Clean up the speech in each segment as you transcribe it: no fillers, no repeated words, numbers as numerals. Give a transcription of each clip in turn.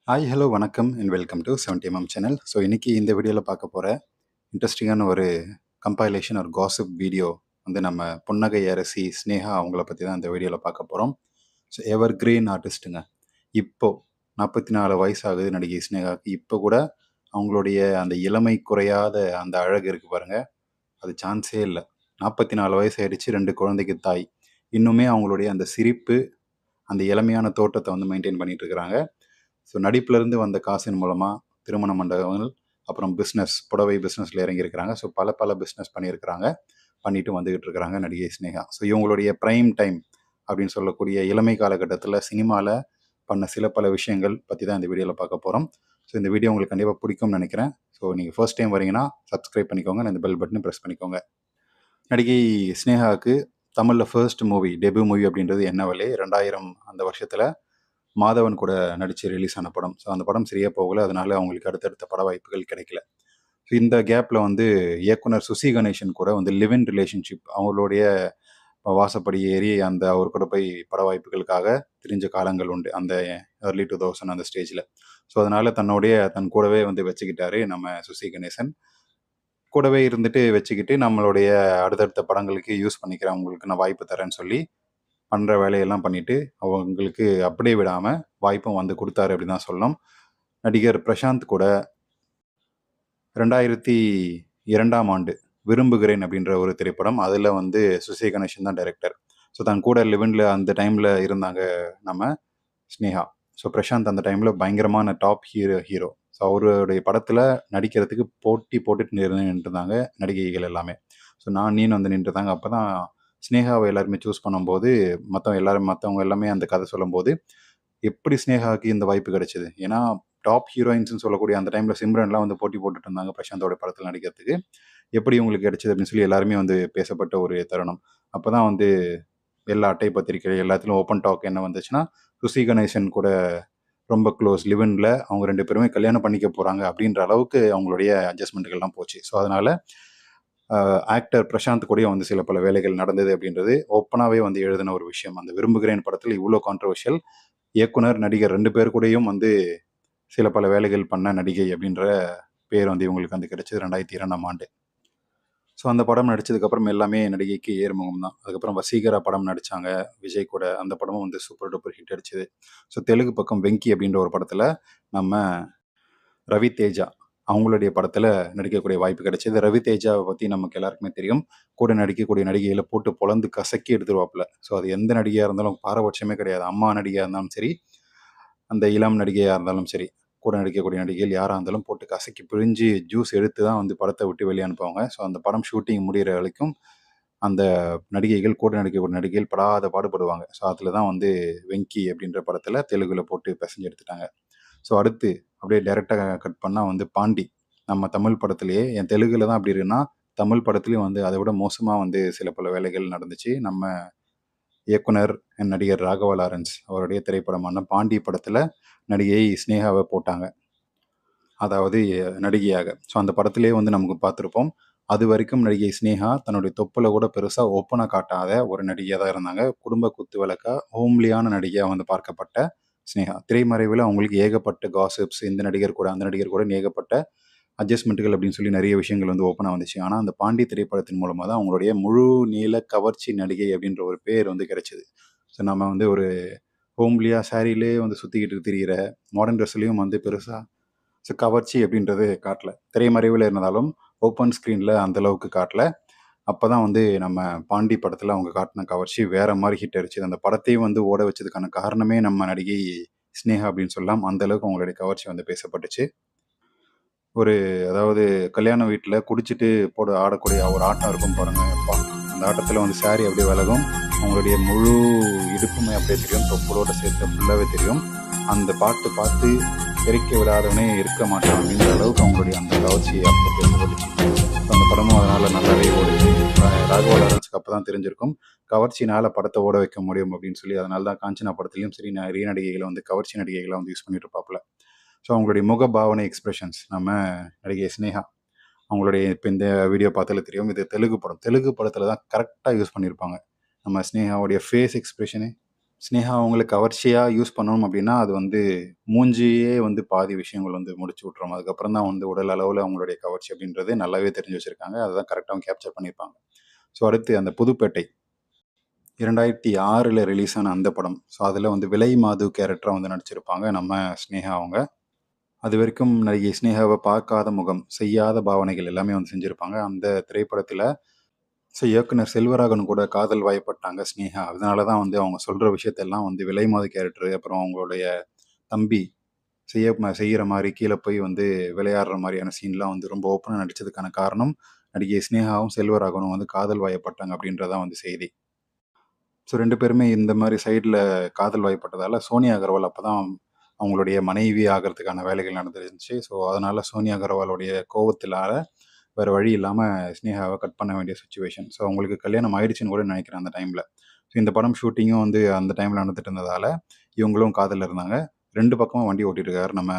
Hi hello வணக்கம் and welcome to 70mm channel. So இன்றைக்கி இந்த வீடியோவில் பார்க்க போகிற இன்ட்ரெஸ்டிங்கான ஒரு கம்பைலேஷன் ஒரு காசிப் வீடியோ வந்து நம்ம புன்னகை அரசி ஸ்னேகா அவங்கள பற்றி தான் இந்த வீடியோவில் பார்க்க போகிறோம். ஸோ எவர் கிரீன் ஆர்டிஸ்ட்டுங்க. இப்போது 44 வயசாகுது நடிகை ஸ்னேகாவுக்கு. இப்போ கூட அவங்களுடைய அந்த இளமை குறையாத அந்த அழகு இருக்குது பாருங்கள், அது சான்ஸே இல்லை. 44 வயசு ஆயிடுச்சு, 2 குழந்தைக்கு தாய். இன்னுமே அவங்களுடைய அந்த சிரிப்பு, அந்த இளமையான தோற்றத்தை வந்து மெயின்டைன் பண்ணிட்டு இருக்கிறாங்க. ஸோ நடிப்புலேருந்து வந்த காசின் மூலமாக திருமண மண்டபங்கள், அப்புறம் பிஸ்னஸ், புடவை பிஸ்னஸில் இறங்கியிருக்கிறாங்க. ஸோ பல பல பிஸ்னஸ் பண்ணியிருக்கிறாங்க, பண்ணிட்டு வந்துக்கிட்டு இருக்கிறாங்க நடிகை ஸ்னேகா. ஸோ இவங்களுடைய ப்ரைம் டைம் அப்படின்னு சொல்லக்கூடிய இளமை காலகட்டத்தில் சினிமாவில் பண்ண சில பல விஷயங்கள் பற்றி தான் இந்த வீடியோவில் பார்க்க போகிறோம். ஸோ இந்த வீடியோ உங்களுக்கு கண்டிப்பாக பிடிக்கும்னு நினைக்கிறேன். ஸோ நீங்கள் ஃபர்ஸ்ட் டைம் வரீங்கன்னா சப்ஸ்கிரைப் பண்ணிக்கோங்க, இந்த பெல் பட்டனை ப்ரெஸ் பண்ணிக்கோங்க. நடிகை ஸ்னேகாவுக்கு தமிழில் ஃபர்ஸ்ட் மூவி, டெபியூ மூவி அப்படின்றது என்னவலே 2000 அந்த வருஷத்தில் மாதவன் கூட நடித்து ரிலீஸ் ஆன படம். ஸோ அந்த படம் சரியாக போகலை, அதனால அவங்களுக்கு அடுத்தடுத்த பட வாய்ப்புகள் கிடைக்கல. ஸோ இந்த கேப்பில் வந்து இயக்குனர் சுசி கணேசன் கூட வந்து லிவ் இன் ரிலேஷன்ஷிப், அவங்களுடைய வாசப்படி ஏறி அந்த அவர் கூட போய் பட வாய்ப்புகளுக்காக தெரிஞ்ச காலங்கள் உண்டு, அந்த ஏர்லி 2000 அந்த ஸ்டேஜில். ஸோ அதனால் தன் கூடவே வந்து வச்சுக்கிட்டாரு நம்ம சுசி கணேசன். கூடவே இருந்துட்டு வச்சுக்கிட்டு நம்மளுடைய அடுத்தடுத்த படங்களுக்கு யூஸ் பண்ணிக்கிறேன், உங்களுக்கு நான் வாய்ப்பு தரேன்னு சொல்லி பண்ணுற வேலையெல்லாம் பண்ணிவிட்டு அவங்களுக்கு அப்படியே விடாமல் வாய்ப்பும் வந்து கொடுத்தாரு அப்படின்னு தான் சொல்லணும். நடிகர் பிரசாந்த் கூட 2002ஆம் ஆண்டு விரும்புகிறேன் அப்படின்ற ஒரு திரைப்படம், அதில் வந்து சுசி கணேசன் தான் டைரக்டர். ஸோ தன் கூட லிவனில் அந்த டைமில் இருந்தாங்க நம்ம ஸ்னேகா. ஸோ பிரசாந்த் அந்த டைமில் பயங்கரமான டாப் ஹீரோ. ஸோ அவருடைய படத்தில் நடிக்கிறதுக்கு போட்டி போட்டுட்டு நின்றுருந்தாங்க நடிகைகள் எல்லாமே. ஸோ நீன்னு வந்து நின்றுருந்தாங்க. அப்போ தான் ஸ்னேகாவை எல்லாருமே சூஸ் பண்ணும்போது மற்றவங்க எல்லாமே அந்த கதை சொல்லும்போது எப்படி ஸ்னேகாவுக்கு இந்த வாய்ப்பு கிடைச்சிது? ஏன்னா டாப் ஹீரோயின்ஸ்னு சொல்லக்கூடிய அந்த டைமில் சிம்ரன்லாம் வந்து போட்டி போட்டுட்டு இருந்தாங்க பிரசாந்தோட படத்தில் நடிக்கிறதுக்கு. எப்படி உங்களுக்கு கிடைச்சிது அப்படின்னு சொல்லி எல்லாருமே வந்து பேசப்பட்ட ஒரு தருணம். அப்போ தான் வந்து எல்லா அட்டை பத்திரிகை எல்லாத்துலையும் ஓப்பன் டாக் என்ன வந்துச்சுன்னா, சுசி கணேசன் கூட ரொம்ப க்ளோஸ், லிவனில் அவங்க 2 பேருமே கல்யாணம் பண்ணிக்க போகிறாங்க அப்படின்ற அளவுக்கு அவங்களுடைய அட்ஜஸ்ட்மெண்ட்டுகள்லாம் போச்சு. ஸோ அதனால் ஆக்டர் பிரசாந்த் கூடயும் வந்து சில பல வேலைகள் நடந்தது அப்படின்றது ஓப்பனாகவே வந்து எழுதின ஒரு விஷயம். அந்த விரும்புகிறேன் படத்தில் இவ்வளோ கான்ட்ரவர்ஷியல், இயக்குனர் நடிகர் 2 பேர் கூடயும் வந்து சில பல வேலைகள் பண்ண நடிகை அப்படின்ற பேர் வந்து இவங்களுக்கு வந்து கிடைச்சது 2002ஆம் ஆண்டு. ஸோ அந்த படம் நடித்ததுக்கப்புறம் எல்லாமே நடிகைக்கு ஏறுமுகம் தான். அதுக்கப்புறம் வசீகரா படம் நடித்தாங்க விஜய் கூட, அந்த படமும் வந்து சூப்பர் டூப்பர் ஹிட் அடிச்சது. ஸோ தெலுங்கு பக்கம் வெங்கி அப்படின்ற ஒரு படத்தில் நம்ம ரவி தேஜா அவங்களுடைய படத்தில் நடிக்கக்கூடிய வாய்ப்பு கிடைச்சது. ரவி தேஜாவை பற்றி நமக்கு எல்லாருக்குமே தெரியும், கூட நடிக்கக்கூடிய நடிகைகளை போட்டு பொழந்து கசக்கி எடுத்துருவாப்புல. ஸோ அது எந்த நடிகையாக இருந்தாலும் பாரபட்சமே கிடையாது. அம்மா நடிகையாக இருந்தாலும் சரி, அந்த இளம் நடிகையாக இருந்தாலும் சரி, கூட நடிக்கக்கூடிய நடிகைகள் யாராக இருந்தாலும் போட்டு கசக்கி பிழிஞ்சு ஜூஸ் எடுத்து தான் வந்து படத்தை விட்டு வெளியே அனுப்புவாங்க. ஸோ அந்த படம் ஷூட்டிங் முடிகிற வரைக்கும் அந்த நடிகைகள், கூட நடிக்கக்கூடிய நடிகைகள் படாத பாடுபடுவாங்க. ஸோ அதில் தான் வந்து வெங்கி அப்படின்ற படத்தில் தெலுங்கில் போட்டு பிசைஞ்சு எடுத்துட்டாங்க. ஸோ அடுத்து அப்படியே டைரெக்டாக கட் பண்ணால் வந்து பாண்டி, நம்ம தமிழ் படத்துலேயே, என் தெலுங்கில் தான் அப்படி இருக்குன்னா தமிழ் படத்துலேயும் வந்து அதை விட மோசமாக வந்து சில பல வேலைகள் நடந்துச்சு. நம்ம இயக்குனர் நடிகர் ராகவா லாரன்ஸ் அவருடைய திரைப்படமான பாண்டி படத்தில் நடிகை ஸ்னேகாவை போட்டாங்க, அதாவது நடிகையாக. ஸோ அந்த படத்திலே வந்து நமக்கு பார்த்துருப்போம். அது வரைக்கும் நடிகை ஸ்னேகா தன்னுடைய தொப்புல கூட பெருசாக ஓப்பனாக காட்டாத ஒரு நடிகையாக தான் இருந்தாங்க. குடும்ப குத்து விளக்கா ஹோம்லியான நடிகையாக வந்து பார்க்கப்பட்ட ஸ்னேகா, திரைமறைவில் அவங்களுக்கு ஏகப்பட்ட காசிப்ஸ், இந்த நடிகர் கூட அந்த நடிகர் கூட ஏகப்பட்ட அட்ஜஸ்ட்மெண்ட்டுகள் அப்படின்னு சொல்லி நிறைய விஷயங்கள் வந்து ஓப்பனாக வந்துச்சு. ஆனால் அந்த பாண்டி திரைப்படத்தின் மூலமாக தான் அவங்களுடைய முழு நீள கவர்ச்சி நடிகை அப்படின்ற ஒரு பேர் வந்து கிடைச்சிது. ஸோ நம்ம வந்து ஒரு ஹோம்லியாக சாரிலே வந்து சுற்றிக்கிட்டு திரிகிற, மாடர்ன் ட்ரெஸ்லேயும் வந்து பெருசாக ஸோ கவர்ச்சி அப்படின்றது காட்டல. திரைமறைவில் இருந்தாலும் ஓப்பன் ஸ்க்ரீனில் அந்தளவுக்கு காட்டல. அப்போ தான் வந்து நம்ம பாண்டி படத்தில் அவங்க காட்டின கவர்ச்சி வேறு மாதிரி ஹிட் அடிச்சுது. அந்த படத்தையும் வந்து ஓட வச்சதுக்கான காரணமே நம்ம நடிகை ஸ்னேகா அப்படின்னு சொல்லலாம். அந்தளவுக்கு அவங்களுடைய கவர்ச்சி வந்து பேசப்பட்டுச்சு. ஒரு அதாவது கல்யாண வீட்டில் குடிச்சிட்டு ஆடக்கூடிய ஒரு ஆட்டம் இருக்கும் பாருங்க, அப்பா அந்த ஆட்டத்தில் வந்து சாரி அப்படியே விலகும், அவங்களுடைய முழு இடுப்புமே அப்படியே தெரியும், தொப்புளோட சேர்த்து ஃபுல்லாகவே தெரியும். அந்த பாட்டு பார்த்து தெரிக்க விடாதவனே இருக்க மாட்டான் அப்படின்ற அளவுக்கு அவங்களுடைய அந்த கவர்ச்சி அப்போ பேசப்பட்டுச்சு. அந்த படமும் அதனால் நல்லாவே ஓடுச்சு. ராகவா லாரன்ஸ்க்கு அப்போ தான் தெரிஞ்சிருக்கும் கவர்ச்சினால் படத்தை ஓட வைக்க முடியும் அப்படின்னு சொல்லி. அதனால தான் காஞ்சனா படத்துலையும் சரி நிறைய நடிகைகளை வந்து கவர்ச்சி நடிகைகளை வந்து யூஸ் பண்ணிட்டு இருப்பாப்புல. ஸோ அவங்களுடைய முக பாவனை எக்ஸ்பிரஷன்ஸ் நம்ம நடிகை ஸ்னேகா அவங்களுடைய இப்போ இந்த வீடியோ பார்த்தாலே தெரியும், இது தெலுங்கு படம். தெலுங்கு படத்தில் தான் கரெக்டாக யூஸ் பண்ணியிருப்பாங்க. நம்ம ஸ்னேகாவுடைய ஃபேஸ் எக்ஸ்பிரஷனு ஸ்னேகா அவங்கள கவர்ச்சியா யூஸ் பண்ணணும் அப்படின்னா, அது வந்து மூஞ்சியே வந்து பாதி விஷயங்கள் வந்து முடிச்சு விட்டுரும். அதுக்கப்புறம் தான் வந்து உடல் அளவுல அவங்களுடைய கவர்ச்சி அப்படின்றது நல்லாவே தெரிஞ்சு வச்சிருக்காங்க. அததான் கரெக்ட்டாவும் கேப்சர் பண்ணியிருப்பாங்க. ஸோ அடுத்து அந்த புதுப்பேட்டை 2006ல ரிலீஸ் ஆன அந்த படம். ஸோ அதில வந்து விலை மாது கேரக்டரா வந்து நடிச்சிருப்பாங்க நம்ம ஸ்னேகா அவங்க. அதுவரைக்கும் நடிகை ஸ்னேகாவ பார்க்காத முகம், செய்யாத பாவனைகள் எல்லாமே வந்து செஞ்சிருப்பாங்க. அந்த திரைப்படத்தில இயக்குனர் செல்வராகவன் கூட காதல் வயப்பட்டாங்க ஸ்னேகா. அதனால தான் வந்து அவங்க சொல்ற விஷயத்தெல்லாம் வந்து விலைமாது கேரக்டரு, அப்புறம் அவங்களுடைய தம்பி செய்யற மாரி கீழ போய் வந்து விளையாடுற மாரியான சீன்லாம் வந்து ரொம்ப ஓப்பனா நடிச்சதுக்கான காரணம், நடிகை ஸ்னேகாவும், செல்வராகவனும் வந்து காதல் வயப்பட்டாங்க அப்படின்றது தான் வந்து செய்தி. ஸோ 2 பேருமே இந்த மாரி சைடுல காதல் வயப்பட்டதால, சோனியா அகர்வால் அப்பதான் அவங்களுடைய மனைவி ஆகறதுக்கான வேலைகள் நடந்துருந்துச்சு. ஸோ அதனால சோனியா அகர்வாலுடைய கோவத்தினால வேற வழி இல்லாம ஸ்னேகாவ கட் பண்ண வேண்டிய சிச்சுவேஷன். ஸோ அவங்களுக்கு கல்யாணம் ஆயிடுச்சுன்னு கூட நெனைக்கிறேன் அந்த டைம்ல. ஸோ இந்த படம் ஷூட்டிங்கும் வந்து அந்த டைம்ல நடந்துட்டு இருந்ததால, இவங்களும் காதல்ல இருந்தாங்க. 2 பக்கமும் வண்டி ஓட்டிட்டு இருக்காரு நம்ம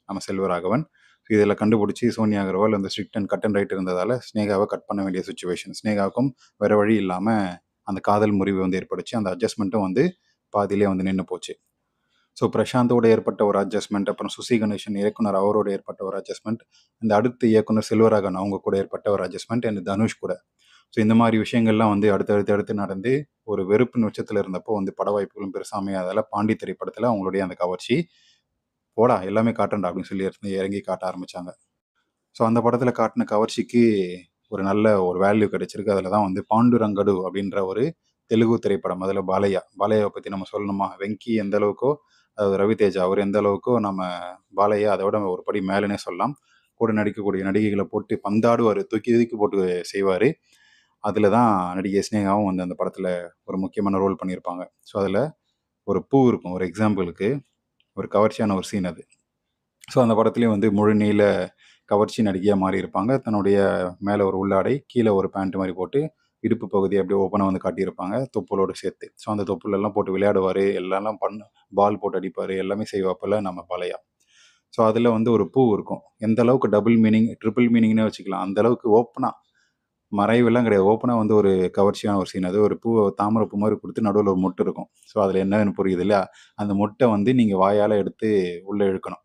நம்ம செல்வராகவன். இதில கண்டுபிடிச்சு சோனியா அகர்வால் அந்த strict and cut and right இருந்ததால, ஸ்னேகாவ கட் பண்ண வேண்டிய சிச்சுவேஷன். ஸ்னேகாவுக்கும் வேற வழி இல்லாம அந்த காதல் முறிவு வந்து ஏற்பட்டுச்சு. அந்த அட்ஜஸ்ட்மெண்ட்டும் வந்து பாதியிலே வந்து நின்னு போச்சு. ஸோ பிரசாந்தோட ஏற்பட்ட ஒரு அட்ஜஸ்ட்மெண்ட், அப்புறம் சுசி கணேசன் இயக்குனர் அவரோட ஏற்பட்ட ஒரு அட்ஜஸ்ட்மெண்ட், இந்த அடுத்த இயக்குனர் செல்வராகவன் அவங்க கூட ஏற்பட்ட ஒரு அட்ஜஸ்ட்மெண்ட், அண்ட் தனுஷ் கூட. ஸோ இந்த மாரி விஷயங்கள்லாம் வந்து அடுத்து நடந்து, ஒரு வெறுப்பின் உச்சத்தில இருந்தப்போ வந்து பட வாய்ப்புகளும் பெருசா அமையாதால, பாண்டி திரைப்படத்தில அவங்களுடைய அந்த கவர்ச்சி, "போடா எல்லாமே காட்டுறேன்டா" அப்படின்னு சொல்லி இறங்கி காட்ட ஆரம்பிச்சாங்க. ஸோ அந்த படத்தில காட்டுன கவர்ச்சிக்கு ஒரு நல்ல ஒரு வேல்யூ கிடைச்சிருக்கு. அதில தான் வந்து பாண்டுரங்கடு அப்படின்ற ஒரு தெலுங்கு திரைப்படம். அதில பாலையா. பாலையாவ பத்தி நம்ம சொல்லணுமா? வெங்கி எந்த அளவுக்கோ, அதாவது ரவிதேஜா அவர் எந்த அளவுக்கோ, நம்ம பாலையா அத விட ஒரு படி மேலன்னே சொல்லலாம். கூட நடிக்கக்கூடிய நடிகைகள போட்டு பந்தாடுவாரு. தூக்கி தூக்கி போட்டு செய்வாரு. அதில தான் நடிகை சினேகாவும் வந்து அந்த படத்தில ஒரு முக்கியமான ரோல் பண்ணியிருப்பாங்க. ஸோ அதில ஒரு பூ இருக்கும். ஒரு எக்ஸாம்பிளுக்கு ஒரு கவர்ச்சியான ஒரு சீன் அது. ஸோ அந்த படத்திலேயும் வந்து முழு நீள கவர்ச்சி நடிகையா மாறியிருப்பாங்க. தன்னுடைய மேல ஒரு உள்ளாடை, கீழ ஒரு பேண்ட் மாரி போட்டு, இடுப்பு பகுதி அப்படியே ஓப்பனா வந்து காட்டியிருப்பாங்க, தொப்புளோட சேர்த்து. ஸோ அந்த தொப்புலெல்லாம் போட்டு விளையாடுவாரு. எல்லாம் பால் போட்டு அடிப்பாரு. எல்லாமே செய்வாப்புல நம்ம பாலையா. ஸோ அதில வந்து ஒரு பூ இருக்கும். எந்த அளவுக்கு டபுள் மீனிங், ட்ரிபிள் மீனிங்னே வச்சுக்கலாம். அந்த அளவுக்கு ஓப்பனா மறைவெல்லாம் கிடையாது. ஓப்பனா வந்து ஒரு கவர்ச்சியான ஒரு சீன் அது. ஒரு பூவ தாமரை பூ மாரி குடுத்து நடுவுல ஒரு மொட்டு இருக்கும். ஸோ அதில என்னன்னு புரியுது இல்லையா? அந்த மொட்ட வந்து நீங்க வாயால எடுத்து உள்ள இழுக்கணும்.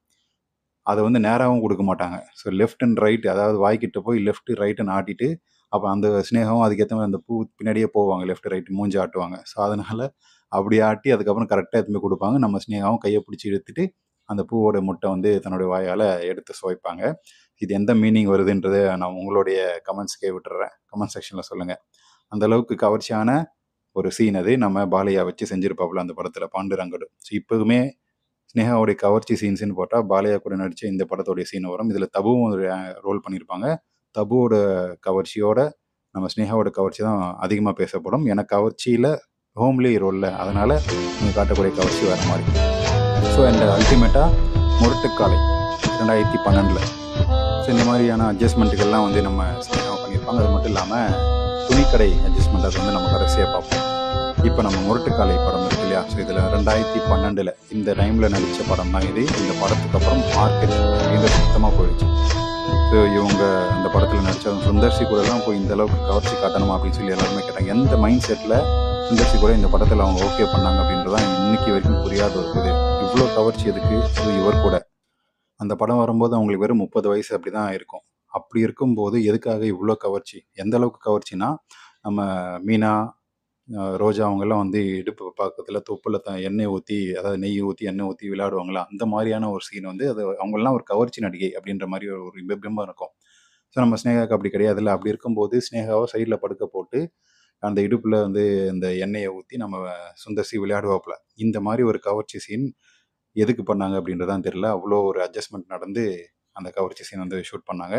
அத வந்து நேராவும் குடுக்க மாட்டாங்க. ஸோ லெஃப்ட் அண்ட் ரைட், அதாவது வாய்க்கிட்ட போய் லெஃப்ட், ரைட்ன்னு ஆட்டிட்டு, அப்ப அந்த சினேகாவும் அதுக்கேத்த மாரி அந்த பூ பின்னாடியே போவாங்க. லெஃப்ட், ரைட் மூஞ்சி ஆட்டுவாங்க. ஸோ அதனால அப்படி ஆட்டி அதுக்கப்புறம் கரெக்ட்டா எடுத்துன்னு போய் குடுப்பாங்க. நம்ம சினேகாவும் கைய பிடிச்சு இழுத்துட்டு, அந்த பூவோட மொட்ட வந்து தன்னுடைய வாயால எடுத்து சுவைப்பாங்க. இது எந்த மீனிங் வருதுன்றத நான் உங்களுடைய கமெண்ட்ஸ்க்கே விட்டுர்றேன். கமெண்ட் செக்ஷன்ல சொல்லுங்க. அந்த அளவுக்கு கவர்ச்சியான ஒரு சீன் அது. நம்ம பாலையா வச்சு செஞ்சிருப்பாப்புல அந்த படத்துல பாண்டுரங்கடு. ஸோ இப்பவுமே ஸ்னேகாவுடைய கவர்ச்சி சீன்ஸ்ன்னு போட்டா, பாலையா கூட நடிச்ச இந்த படத்தோடைய சீன் வரும். இதுல தபுவும் ஒரு ரோல் பண்ணியிருப்பாங்க. தபுவோட கவர்ச்சியோட, நம்ம ஸ்னேகாவோட கவர்ச்சி தான் அதிகமா பேசப்படும். ஏன்னா கவர்ச்சியில ஹோம்லி ரோல்ல. அதனால இங்க காட்டக்கூடிய கவர்ச்சி வேற மாரி. ஸோ அண்ட் அல்டிமேட்டா முரட்டுக்காலை 2012ல. ஸோ இந்த மாதிரியான அட்ஜஸ்ட்மெண்ட்டுகள்லாம் வந்து நம்ம ஸ்னேகா பண்ணியிருப்பாங்க. அது மட்டும் இல்லாம துணிக்கடை அட்ஜஸ்ட்மெண்ட் அது வந்து நம்ம கடைசியா பார்ப்போம். இப்ப நம்ம முரட்டுக்காலை படம் இருக்கு இல்லையா? ஸோ இதுல 2012ல இந்த டைம்ல நடிச்ச படம் தான் இது. இந்த படத்துக்கு அப்புறம் மார்க்கெட் அப்படிங்கிறது சுத்தமா போயிடுச்சு. ஸோ இவங்க அந்த படத்துல நடிச்ச சுந்தர் சி கூடலாம் போய் இந்த அளவுக்கு கவர்ச்சி காட்டணுமா அப்படின்னு சொல்லி எல்லாருமே கேட்டாங்க. எந்த மைண்ட் செட்ல சுந்தர் சி கூட இந்த படத்துல அவங்க ஓகே பண்ணாங்க அப்படின்றது தான் இன்னைக்கு வரைக்கும் புரியாத ஒரு இது. இவ்ளோ கவர்ச்சி எதுக்கு? இவர் கூட. அந்த படம் வரும்போது அவங்களுக்கு வெறும் 30 வயசு அப்படிதான் இருக்கும். அப்படி இருக்கும்போது எதுக்காக இவ்ளோ கவர்ச்சி? எந்த அளவுக்கு கவர்ச்சின்னா, நம்ம மீனா, ரோஜா அவங்கலாம் வந்து இடுப்பு பக்கத்துல தொப்புல எண்ணெய் ஊத்தி, அதாவது நெய் ஊத்தி, எண்ணெய் ஊத்தி விளையாடுவாங்கல்ல, அந்த மாரியான ஒரு சீன் வந்து அது அவங்கலாம் ஒரு கவர்ச்சி நடிகை அப்படின்ற மாரி ஒரு பிம்பம் இருக்கும். ஸோ நம்ம ஸ்னேகாக்கு அப்படி கிடையாதுல்ல. அப்படி இருக்கும்போது ஸ்னேகாவ சைட்ல படுக்க போட்டு, அந்த இடுப்புல வந்து இந்த எண்ணெய ஊத்தி நம்ம சுந்தர் சி விளையாடுவாப்புல. இந்த மாரி ஒரு கவர்ச்சி சீன் எதுக்கு பண்ணாங்க அப்படின்றது தான் தெரியல. அவ்ளோ ஒரு அட்ஜஸ்ட்மென்ட் நடந்து அந்த கவர்ச்சி சீன் வந்து ஷூட் பண்ணாங்க.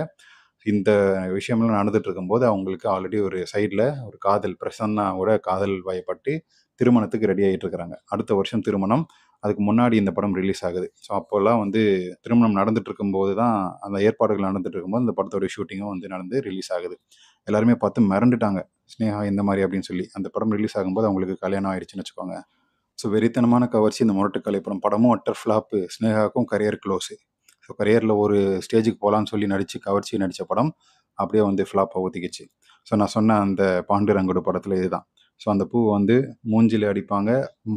இந்த விஷயம்லாம் நடந்துட்டு இருக்கும்போது, அவங்களுக்கு ஆல்ரெடி ஒரு சைட்ல ஒரு காதல் பிரசன்னாவோட காதல் வயப்பட்டு திருமணத்துக்கு ரெடி ஆயிட்டு இருக்கிறாங்க. அடுத்த வருஷம் திருமணம். அதுக்கு முன்னாடி இந்த படம் ரிலீஸ் ஆகுது. ஸோ அப்போலாம் வந்து திருமணம் நடந்துட்டு இருக்கும்போது தான் அந்த ஏற்பாடுகள் நடந்துட்டு இருக்கும்போது, இந்த படத்தோட ஷூட்டிங்கும் வந்து நடந்து ரிலீஸ் ஆகுது. எல்லாருமே பார்த்து மிரண்டுட்டாங்க. ஸ்னேகா இந்த மாரி அப்படின்னு சொல்லி. அந்த படம் ரிலீஸ் ஆகும்போது அவங்களுக்கு கல்யாணம் ஆயிடுச்சுன்னு வச்சுக்கோங்க. ஸோ வெறித்தனமான கவர்ச்சி இந்த முரட்டுக்காலை படம். படமும் அட்டர் ஃப்ளாப்பு. ஸ்னேகாவுக்கும் கரியர் க்ளோஸு. ஸோ கரியர்ல ஒரு ஸ்டேஜுக்கு போலான்னு சொல்லி கவர்ச்சி நடிச்ச படம், அப்படியே வந்து ஃப்ளாப்பா ஊத்திக்கிச்சு. ஸோ நான் சொன்ன அந்த பாண்டுரங்கடு படத்துல இதுதான். ஸோ அந்த பூ வந்து மூஞ்சில அடிப்பாங்க,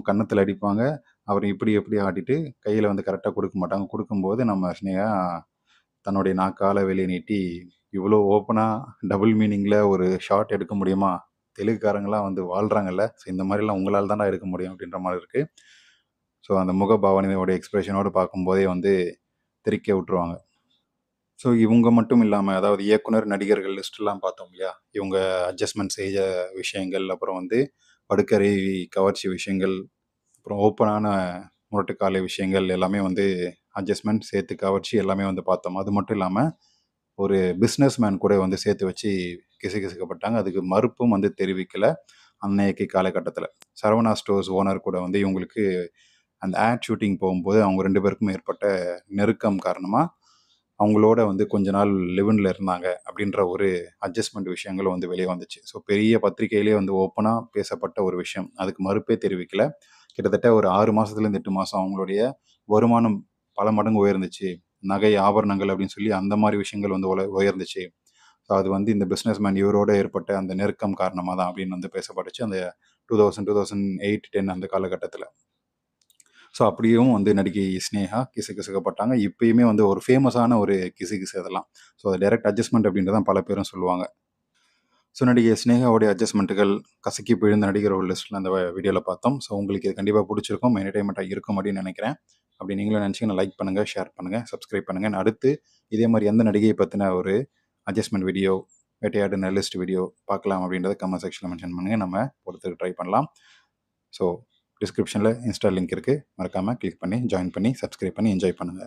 கன்னத்துல அடிப்பாங்க. அப்புறம் இப்படி எப்படி ஆட்டிட்டு கையில வந்து கரெக்ட்டா குடுக்க மாட்டாங்க. குடுக்கும்போது நம்ம ஸ்னேகா தன்னுடைய நாக்கால வெளிய நீட்டி, இவ்வளோ ஓப்பனா டபுள் மீனிங்ல ஒரு ஷாட் எடுக்க முடியுமா? தெலுங்குக்காரங்கலாம் வந்து வாழ்றாங்கல்ல. ஸோ இந்த மாரிலாம் உங்களால தான்டா எடுக்க முடியும் அப்படின்ற மாரி இருக்கு. ஸோ அந்த முக பாவனையோட எக்ஸ்பிரஷனோட பார்க்கும்போதே வந்து தெறிக்க விட்டுருவாங்க. ஸோ இவுங்க மட்டும் இல்லாம, அதாவது இயக்குனர், நடிகர்கள் லிஸ்ட்லாம் பார்த்தோம் இல்லையா? இவுங்க அட்ஜஸ்ட்மெண்ட் செய்த விஷயங்கள், அப்புறம் வந்து படுக்கறை கவர்ச்சி விஷயங்கள், அப்புறம் ஓப்பனான முரட்டுக்காலை விஷயங்கள் எல்லாமே வந்து அட்ஜஸ்ட்மெண்ட் சேர்த்து கவர்ச்சி எல்லாமே வந்து பார்த்தோம். அது மட்டும் இல்லாம, ஒரு பிசினஸ் மேன் கூட வந்து சேர்த்து வச்சு கிசுகிசுக்கப்பட்டாங்க. அதுக்கு மறுப்பும் வந்து தெரிவிக்கல, அன்னைக்கு காலகட்டத்தில. சரவணா ஸ்டோர்ஸ் ஓனர் கூட வந்து இவங்களுக்கு அந்த ஆட் ஷூட்டிங் போகும்போது, அவங்க 2 பேருக்கும் ஏற்பட்ட நெருக்கம் காரணமா, அவங்களோட வந்து கொஞ்ச நாள் லிவ் இன்ல இருந்தாங்க. அப்படின்ற ஒரு அட்ஜஸ்ட்மெண்ட் விஷயங்களும் வந்து வெளிய வந்துச்சு. ஸோ பெரிய பத்திரிகையிலேயே வந்து ஓப்பனா பேசப்பட்ட ஒரு விஷயம். அதுக்கு மறுப்பே தெரிவிக்கல. கிட்டத்தட்ட ஒரு 6 மாசத்துலேருந்து 8 மாசம் அவங்களுடைய வருமானம் பல மடங்கு உயர்ந்துச்சு. நகை, ஆபரணங்கள் அப்படின்னு சொல்லி அந்த மாரி விஷயங்கள் வந்து உயர்ந்துச்சு. ஸோ அது வந்து இந்த பிசினஸ் மேன் இவரோட ஏற்பட்ட அந்த நெருக்கம் காரணமா தான் அப்படின்னு வந்து பேசப்பட்டுச்சு. அந்த 2000, 2008, 10 அந்த காலகட்டத்தில. ஸோ அப்படியும் வந்து நடிகை சினேகா கிசுகிசுக்கப்பட்டாங்க. இப்பயுமே வந்து ஒரு ஃபேமஸான ஒரு கிசுகிசு அதெல்லாம். ஸோ அது டைரக்ட் அட்ஜஸ்ட்மெண்ட் அப்படின்ட்டு தான் பல பேரும் சொல்லுவாங்க. ஸோ நடிகை சினேகாவுடைய அட்ஜஸ்ட்மெண்ட்டுகள் கசக்கி பிழிந்த நடிகர்கள் லிஸ்ட்ல அந்த வீடியோல பார்த்தோம். ஸோ உங்களுக்கு இது கண்டிப்பா புடிச்சிருக்கும். என்டர்டெயின்மெண்ட்டா இருக்கும் அப்படின்னு நெனைக்கிறேன். அப்படி நீங்களும் நெனச்சீங்கன்னா லைக் பண்ணுங்க, ஷேர் பண்ணுங்க, சப்ஸ்கிரைப் பண்ணுங்க. அடுத்து இதே மாரி எந்த நடிகைய பத்தின ஒரு அட்ஜஸ்ட்மெண்ட் வீடியோ, வேட்டையாடு லிஸ்ட் வீடியோ பார்க்கலாம் அப்படின்றத கமெண்ட் செக்ஷன்ல மென்ஷன் பண்ணுங்க. நம்ம பொறுத்துக்க ட்ரை பண்ணலாம். ஸோ டிஸ்கிரிப்ஷன்ல இன்ஸ்டா லிங்க் இருக்கு. மறக்காம கிளிக் பண்ணி, ஜாயின் பண்ணி, சப்ஸ்கிரைப் பண்ணி என்ஜாய் பண்ணுங்க.